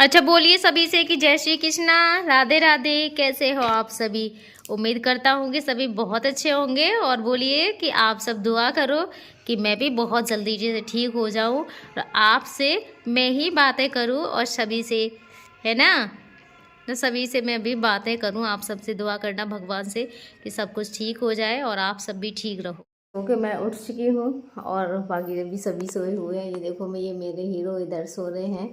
अच्छा बोलिए सभी से कि जय श्री कृष्णा, राधे राधे। कैसे हो आप सभी? उम्मीद करता हूँ कि सभी बहुत अच्छे होंगे। और बोलिए कि आप सब दुआ करो कि मैं भी बहुत जल्दी से ठीक हो जाऊँ और आपसे मैं ही बातें करूँ और सभी से, है ना? तो सभी से मैं भी बातें करूँ। आप सबसे दुआ करना भगवान से कि सब कुछ ठीक हो जाए और आप सब भी ठीक रहो। क्योंकि मैं उठ चुकी हूँ और बाकी भी सभी सोए हुए हैं। ये देखो मैं, ये मेरे हीरो इधर सो रहे हैं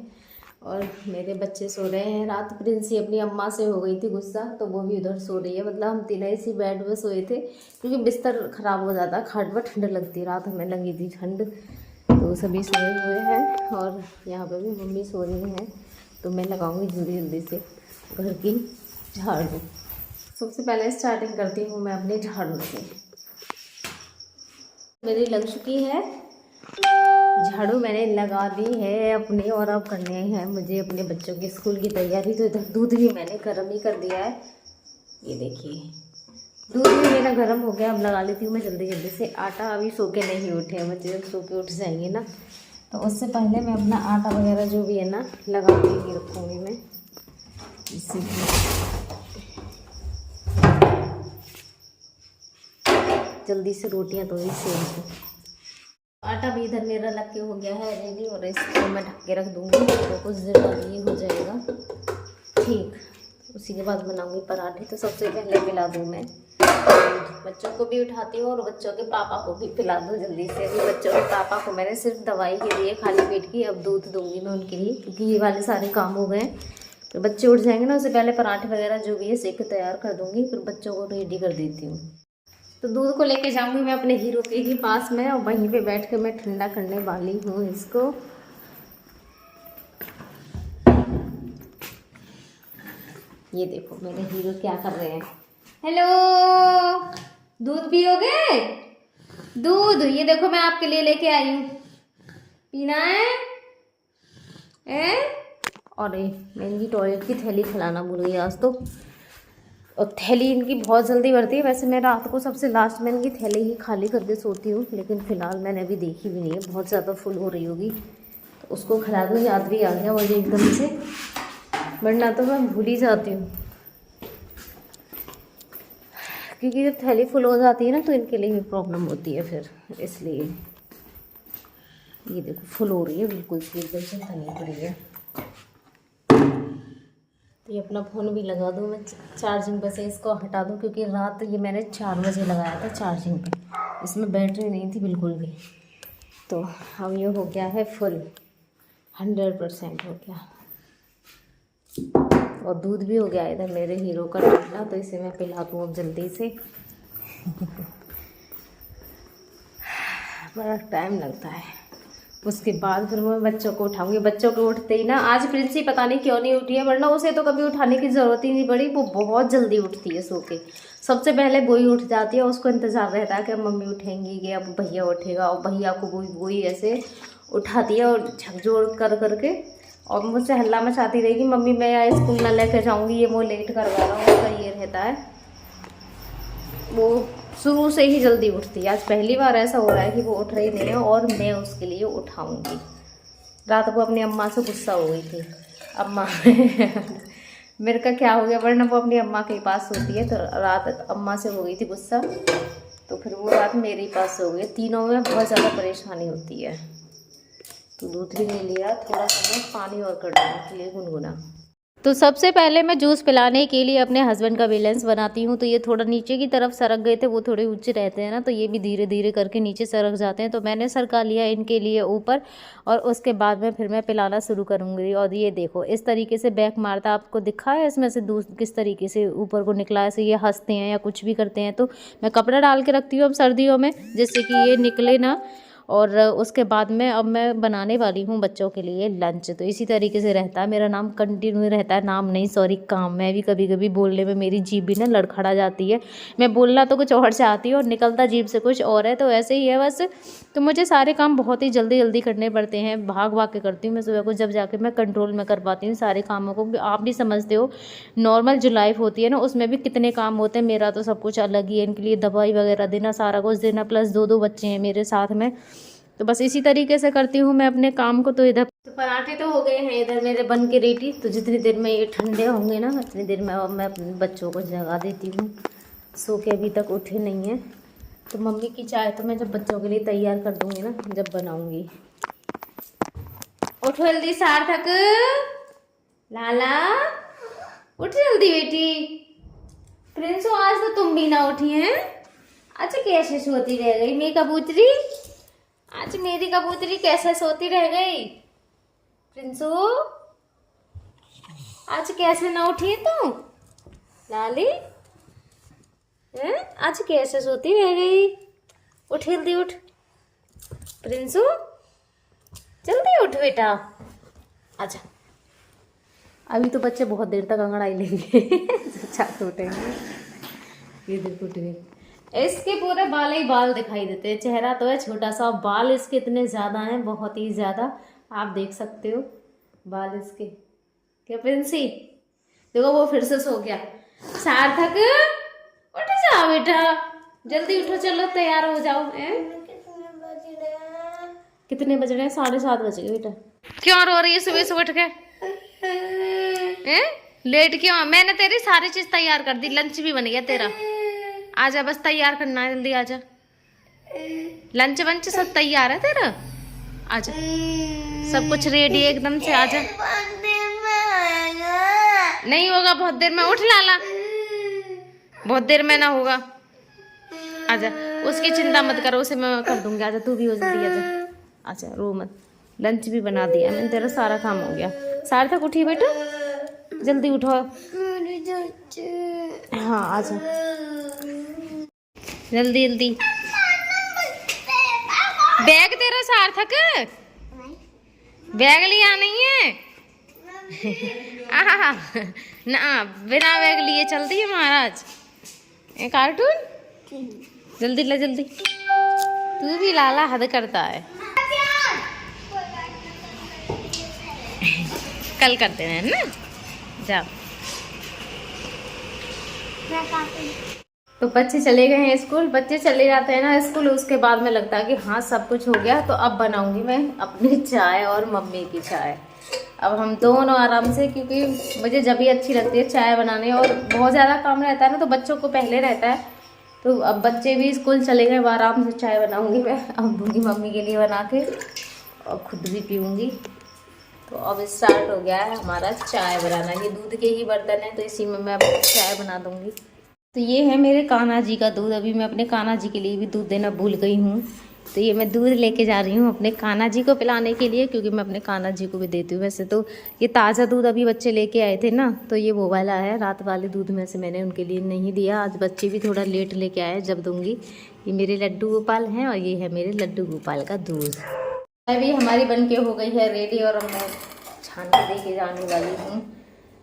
और मेरे बच्चे सो रहे हैं। रात प्रिंसी अपनी अम्मा से हो गई थी गुस्सा, तो वो भी उधर सो रही है। मतलब हम तीनों इसी बेड में सोए थे क्योंकि बिस्तर ख़राब हो जाता, खाट पर ठंड लगती, रात हमें लगी थी ठंड, तो सभी सोए हुए हैं। और यहाँ पर भी मम्मी सो रही हैं। तो मैं लगाऊंगी जल्दी जल्दी से घर की झाड़ू। सबसे पहले स्टार्टिंग करती हूँ मैं अपनी झाड़ू से। मेरी लग चुकी है झाड़ू, मैंने लगा दी है अपनी। और अब करने हैं मुझे अपने बच्चों के स्कूल की तैयारी। तो इधर दूध भी मैंने गर्म ही कर दिया है। ये देखिए दूध भी मेरा गर्म हो गया। अब लगा लेती हूँ मैं जल्दी जल्दी से आटा। अभी सो के नहीं उठे, बच्चे जब सो के उठ जाएंगे ना, तो उससे पहले मैं अपना आटा वगैरह जो भी है ना लगा के रखूँगी मैं। जल्दी से रोटियाँ तो ही सेम को। आटा भी इधर मेरा लग के हो गया है रेडी, और इसको मैं ढक के रख दूँगी तो कुछ देर बाद ये हो जाएगा ठीक। उसी के बाद बनाऊँगी पराठे। तो सबसे पहले पिला दूँ मैं बच्चों को भी उठाती हूँ और बच्चों के पापा को भी पिला दूँ जल्दी से। अभी बच्चों के पापा को मैंने सिर्फ दवाई के लिए खाली पेट की, अब दूध दूँगी मैं उनके लिए क्योंकि ये वाले सारे काम हो गए। तो बच्चे उठ जाएंगे ना, उससे पहले पराठे वगैरह जो भी है सेक के तैयार कर दूँगी, फिर बच्चों को रेडी कर देती हूँ। तो दूध को लेके जाऊंगी मैं अपने हीरो के ही पास में, और वहीं पे बैठ के मैं ठंडा करने वाली हूँ इसको। ये देखो मेरे हीरो क्या कर रहे हैं। हेलो, दूध पियोगे? दूध ये देखो मैं आपके लिए लेके आई हूँ, पीना है? और मैं इनकी टॉयलेट की थैली खिलाना भूल गई आज तो, और थैली इनकी बहुत जल्दी भरती है। वैसे मैं रात को सबसे लास्ट में इनकी थैली ही खाली करके सोती हूँ, लेकिन फ़िलहाल मैंने अभी देखी भी नहीं है, बहुत ज़्यादा फुल हो रही होगी तो उसको खिला दूँ। याद भी आ गया मुझे एकदम से, वरना तो मैं भूल ही जाती हूँ क्योंकि जब थैली फुल हो जाती है ना तो इनके लिए भी प्रॉब्लम होती है फिर, इसलिए। ये देखो फुल हो रही है बिल्कुल सी, एकदम से ठंडी पड़ी है। ये अपना फ़ोन भी लगा दूँ मैं चार्जिंग पे से, इसको हटा दूँ क्योंकि रात ये मैंने 4 बजे लगाया था चार्जिंग पे, इसमें बैटरी नहीं थी बिल्कुल भी। तो अब ये हो गया है फुल, 100% हो गया। और दूध भी हो गया इधर मेरे हीरो का ठंडा, तो इसे मैं पिला दूँ अब जल्दी से। बड़ा टाइम लगता है। उसके बाद फिर मैं बच्चों को उठाऊंगी। बच्चों को उठते ही ना, आज प्रिंसी पता नहीं क्यों नहीं उठी है, वरना उसे तो कभी उठाने की ज़रूरत ही नहीं पड़ी। वो बहुत जल्दी उठती है सो के, सबसे पहले वो ही उठ जाती है। उसको इंतज़ार रहता है कि अब मम्मी उठेंगी कि अब भैया उठेगा, और भैया को वही ऐसे उठाती है और झकझोर कर करके, और मुझसे हल्ला मचाती रहेगी, मम्मी मैं स्कूल ना लेकर जाऊँगी, ये वो लेट करवा रहा हूँ। उसका ये रहता है, वो शुरू से ही जल्दी उठती है। आज पहली बार ऐसा हो रहा है कि वो उठ रही नहीं है और मैं उसके लिए उठाऊंगी। रात को अपनी अम्मा से गुस्सा हो गई थी, अम्मा मेरे का क्या हो गया, वरना वो अपनी अम्मा के पास होती है, तो रात अम्मा से हो गई थी गुस्सा, तो फिर वो रात मेरे पास हो गई। तीनों में बहुत ज़्यादा परेशानी होती है। तो दूध भी ले लिया, थोड़ा सा मैं पानी और कर देने के लिए गुनगुना। तो सबसे पहले मैं जूस पिलाने के लिए अपने हस्बैंड का बैलेंस बनाती हूँ। तो ये थोड़ा नीचे की तरफ सरक गए थे, वो थोड़े ऊंचे रहते हैं ना, तो ये भी धीरे धीरे करके नीचे सरक जाते हैं। तो मैंने सरका लिया इनके लिए ऊपर, और उसके बाद में फिर मैं पिलाना शुरू करूँगी। और ये देखो इस तरीके से बैक मारता, आपको दिखा है इसमें से दूध किस तरीके से ऊपर को निकला। ऐसे ये हंसते हैं या कुछ भी करते हैं, तो मैं कपड़ा डाल के रखती हूँ अब सर्दियों में, जिससे कि ये निकले ना। और उसके बाद में अब मैं बनाने वाली हूँ बच्चों के लिए लंच। तो इसी तरीके से रहता है मेरा नाम, कंटिन्यू रहता है नाम नहीं, सॉरी काम। मैं भी कभी कभी बोलने में मेरी जीभ भी ना लड़खड़ा जाती है, मैं बोलना तो कुछ और चाहती हूँ और निकलता जीभ से कुछ और है, तो ऐसे ही है बस। तो मुझे सारे काम बहुत ही जल्दी जल्दी करने पड़ते हैं, भाग भाग के करती हूँ मैं सुबह को, जब जाके मैं कंट्रोल में कर पाती हूँ सारे कामों को। आप भी समझते हो नॉर्मल जो लाइफ होती है ना, उसमें भी कितने काम होते हैं। मेरा तो सब कुछ अलग ही है, इनके लिए दवाई वगैरह देना, सारा कुछ देना, प्लस 2 बच्चे हैं मेरे साथ में, तो बस इसी तरीके से करती हूँ मैं अपने काम को। तो इधर तो पराठे तो हो गए हैं इधर मेरे बन के रेडी। तो जितनी देर में ये ठंडे होंगे ना उतनी देर में मैं अपने बच्चों को जगा देती हूँ। सो के अभी तक उठे नहीं हैं। तो मम्मी की चाय तो मैं जब बच्चों के लिए तैयार कर दूँगी ना, जब बनाऊँगी। उठो जल्दी सार्थक, लाला उठ जल्दी बेटी। प्रिंसो आज तो तुम भी ना उठी हैं। अच्छा कैसे सोती रह गई मेरी कबूतरी, आज मेरी कबूतरी कैसे सोती रह गई। प्रिंसो आज कैसे ना उठी तू लाली, आज कैसे सोती रह गई। उठ जल्दी उठ प्रिंसो, जल्दी उठ बेटा। अच्छा अभी तो बच्चे बहुत देर तक अंगड़ाई लेंगे छात उठेंगे। ये देखो उठ गए। इसके पूरे बाल ही बाल दिखाई देते हैं। चेहरा तो है छोटा सा, बाल इसके इतने ज़्यादा हैं, बहुत ही ज़्यादा। आप देख सकते हो बाल इसके। क्या प्रिंसी देखो वो फिर से सो गया। सार्थक उठ जाओ बेटा, जल्दी उठो, चलो तैयार हो जाओ। कितने बज रहे हैं? 7:30 बज गए बेटा। क्यों रो रही है सुबह सुबह उठ के? लेट क्यों? मैंने तेरी सारी चीज तैयार कर दी, लंच भी बन गया तेरा। आजा बस तैयार करना है, जल्दी आजा। लंच वंच सब तैयार है तेरा, आजा सब कुछ रेडी एकदम से, आजा। नहीं होगा बहुत देर में, उठ लाला, बहुत देर में ना होगा। आजा उसकी चिंता मत करो, उसे मैं कर दूंगी। आजा तू भी हो जल्दी, आजा आजा रो मत। लंच भी बना दिया मैंने, तेरा सारा काम हो गया। सार्थक उठी बेटा, जल्दी उठो। हाँ आजा जल्दी जल्दी। बैग तेरा सार्थक, बैग लिया नहीं है? ना बिना बैग लिए चलती है महाराज। कार्टून जल्दी ला जल्दी। तू भी लाला हद करता है। कल करते हैं ना, जाओ। तो बच्चे चले गए हैं स्कूल। बच्चे चले जाते हैं ना स्कूल, उसके बाद में लगता है कि हाँ सब कुछ हो गया। तो अब बनाऊंगी मैं अपनी चाय और मम्मी की चाय। अब हम दोनों आराम से, क्योंकि मुझे जब भी अच्छी लगती है चाय बनाने, और बहुत ज़्यादा काम रहता है ना तो बच्चों को पहले रहता है। तो अब बच्चे भी स्कूल चले गए, आराम से चाय बनाऊंगी मैं। अब दूंगी मम्मी के लिए बना के और खुद भी पीऊँगी। तो अब स्टार्ट हो गया है हमारा चाय बनाना। ये दूध के ही बर्तन है तो इसी में मैं चाय बना दूंगी। तो ये है मेरे कान्हा जी का दूध। अभी मैं अपने कान्हा जी के लिए भी दूध देना भूल गई हूँ। तो ये मैं दूध लेके जा रही हूँ अपने कान्हा जी को पिलाने के लिए, क्योंकि मैं अपने कान्हा जी को भी देती हूँ। वैसे तो ये ताज़ा दूध अभी बच्चे लेके आए थे ना, तो ये वो वाला है। रात वाले दूध में से मैंने उनके लिए नहीं दिया। आज बच्चे भी थोड़ा लेट लेके आए, जब दूँगी। ये मेरे लड्डू गोपाल हैं और ये है मेरे लड्डू गोपाल का दूध। अभी हमारी बन के हो गई है रेडी और मैं छान के दे के जाने वाली हूँ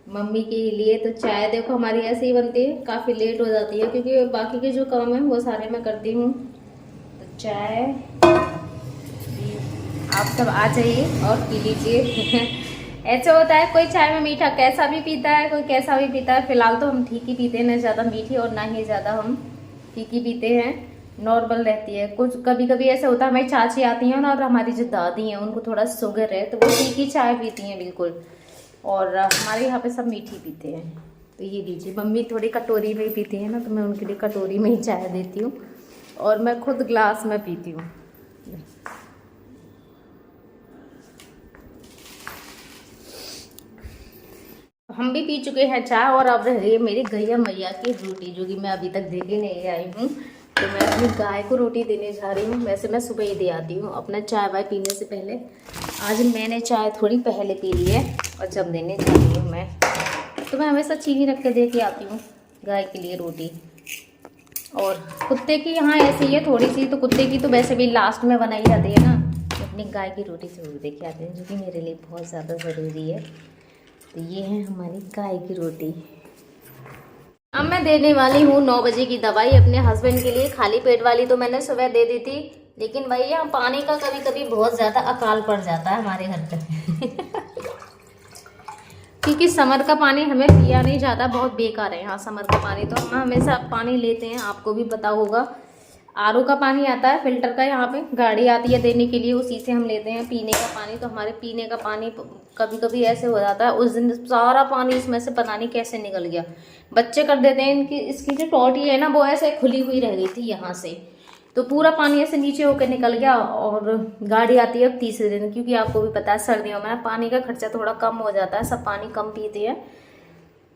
मम्मी के लिए। तो चाय देखो हमारी ऐसे ही बनती है, काफ़ी लेट हो जाती है क्योंकि बाकी के जो काम है वो सारे मैं करती हूँ। तो चाय आप सब आ जाइए और पी लीजिए। ऐसा होता है, कोई चाय में मीठा कैसा भी पीता है, कोई कैसा भी पीता है। फिलहाल तो हम ठीक ही पीते हैं, ना ज़्यादा मीठी और ना ही ज़्यादा हम फीकी पीते हैं, नॉर्मल रहती है। कुछ कभी कभी ऐसा होता है, हमारी चाची आती हैं ना और हमारी जो दादी हैं उनको थोड़ा शुगर है तो वो फीकी चाय पीती हैं बिल्कुल, और हमारे यहाँ पे सब मीठी पीते हैं। तो ये लीजिए, मम्मी थोड़ी कटोरी में ही पीती हैं ना, तो मैं उनके लिए कटोरी में ही चाय देती हूँ और मैं खुद ग्लास में पीती हूँ। हम भी पी चुके हैं चाय और अब रह गई है मेरी गैया मैया की रोटी, जो कि मैं अभी तक दे के नहीं आई हूँ। तो मैं अपनी गाय को रोटी देने जा रही हूँ। वैसे मैं सुबह ही दे आती हूँ अपना चाय वाय पीने से पहले। आज मैंने चाय थोड़ी पहले पी ली है और जब देने जा रही हूँ मैं, तो मैं हमेशा चीनी रख के दे के आती हूँ गाय के लिए रोटी। और कुत्ते की यहाँ ऐसी है थोड़ी सी, तो कुत्ते की तो वैसे भी लास्ट में बनाई जाती है ना, तो अपनी गाय की रोटी जरूर दे के आते हैं, जो कि मेरे लिए बहुत ज़्यादा ज़रूरी है। तो ये है हमारी गाय की रोटी। अब मैं देने वाली हूँ 9 बजे की दवाई अपने हस्बैंड के लिए। खाली पेट वाली तो मैंने सुबह दे दी थी, लेकिन भाई यहाँ पानी का कभी कभी बहुत ज़्यादा अकाल पड़ जाता है हमारे घर पे। क्योंकि समर का पानी हमें पिया नहीं जाता, बहुत बेकार है यहाँ समर का पानी। तो हम हमेशा पानी लेते हैं, आपको भी पता होगा, आरओ का पानी आता है फिल्टर का, यहाँ पे गाड़ी आती है देने के लिए, उसी से हम लेते हैं पीने का पानी। तो हमारे पीने का पानी कभी कभी ऐसे हो जाता है, उस दिन सारा पानी इसमें से पता नहीं कैसे निकल गया। बच्चे कर देते हैं, इनकी इसकी जो टोटी है ना वो ऐसे खुली हुई रह गई थी यहाँ से, तो पूरा पानी ऐसे नीचे होकर निकल गया। और गाड़ी आती है अब तीसरे दिन, क्योंकि आपको भी पता है सर्दियों में पानी का खर्चा थोड़ा कम हो जाता है, सब पानी कम पीते हैं।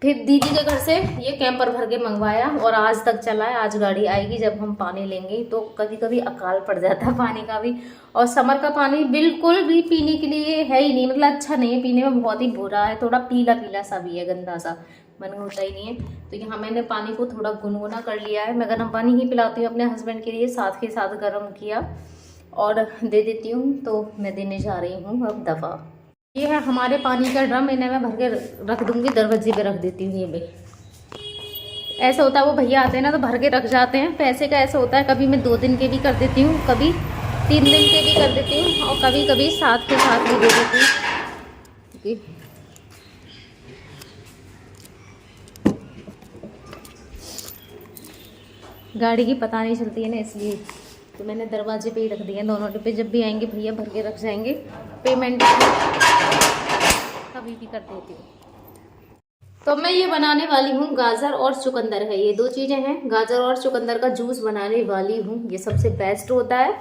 फिर दीदी के घर से ये कैंपर भर के मंगवाया और आज तक चला है। आज गाड़ी आएगी जब हम पानी लेंगे। तो कभी कभी अकाल पड़ जाता है पानी का भी। और समर का पानी बिल्कुल भी पीने के लिए है ही नहीं, मतलब अच्छा नहीं है, पीने में बहुत ही बुरा है, थोड़ा पीला पीला सा भी है, गंदा सा, मन होता ही नहीं है। तो यहाँ मैंने पानी को थोड़ा गुनगुना कर लिया है। मैं गर्म पानी ही पिलाती हूँ अपने हस्बैंड के लिए, साथ के साथ गर्म किया और दे देती हूँ। तो मैं देने जा रही हूँ अब दवा। ये है हमारे पानी का ड्रम, इन्हें मैं भर के रख दूंगी, दरवाजे पे रख देती हूँ। ये भी ऐसा होता है, वो भैया आते हैं ना तो भर के रख जाते हैं। पैसे का ऐसा होता है, कभी मैं 2 दिन के भी कर देती हूँ, कभी 3 दिन के भी कर देती हूँ, और कभी कभी साथ के साथ भी दे देती हूँ। गाड़ी की पता नहीं चलती है ना, इसलिए तो मैंने दरवाजे पे ही रख दिया दोनों डिब्बे। जब भी आएंगे भैया भर के रख जाएंगे। पेमेंट कभी भी कर देती हूँ। तो मैं ये बनाने वाली हूँ, गाजर और चुकंदर है, ये 2 चीज़ें हैं। गाजर और चुकंदर का जूस बनाने वाली हूँ। ये सबसे बेस्ट होता है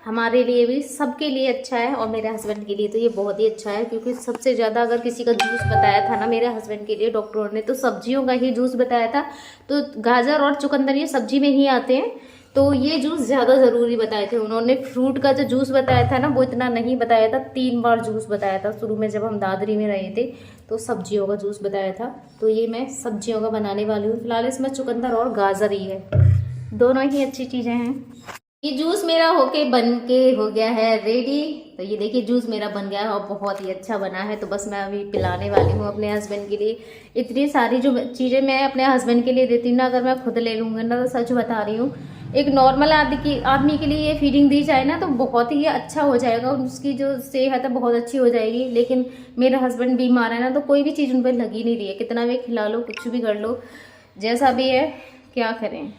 हमारे लिए भी, सबके लिए अच्छा है, और मेरे हस्बैंड के लिए तो ये बहुत ही अच्छा है। क्योंकि सबसे ज़्यादा अगर किसी का जूस बताया था ना मेरे हस्बैंड के लिए डॉक्टरों ने, तो सब्जियों का ही जूस बताया था। तो गाजर और चुकंदर ये सब्जी में ही आते हैं, तो ये जूस ज़्यादा ज़रूरी बताए थे उन्होंने। फ्रूट का जो जूस बताया था ना वो इतना नहीं बताया था, 3 बार जूस बताया था शुरू में जब हम दादरी में रहे थे, तो सब्जियों का जूस बताया था। तो ये मैं सब्जियों का बनाने वाली हूँ। फिलहाल इसमें चुकंदर और गाजर ही है, दोनों ही अच्छी चीज़ें हैं। ये जूस मेरा होके बन के हो गया है रेडी। तो ये देखिए जूस मेरा बन गया है और बहुत ही अच्छा बना है। तो बस मैं अभी पिलाने वाली हूँ अपने हस्बैंड के लिए। इतनी सारी जो चीज़ें मैं अपने हस्बैंड के लिए देती हूँ ना, अगर मैं खुद ले लूँगी ना, तो सच बता रही हूँ, एक नॉर्मल आदमी के लिए ये फीडिंग दी जाए ना तो बहुत ही अच्छा हो जाएगा, उसकी जो सेहत है बहुत अच्छी हो जाएगी। लेकिन मेरे हस्बैंड बीमार है ना, तो कोई भी चीज़ उन पर लगी नहीं रही है, कितना भी खिला लो, कुछ भी कर लो, जैसा भी है, क्या करें।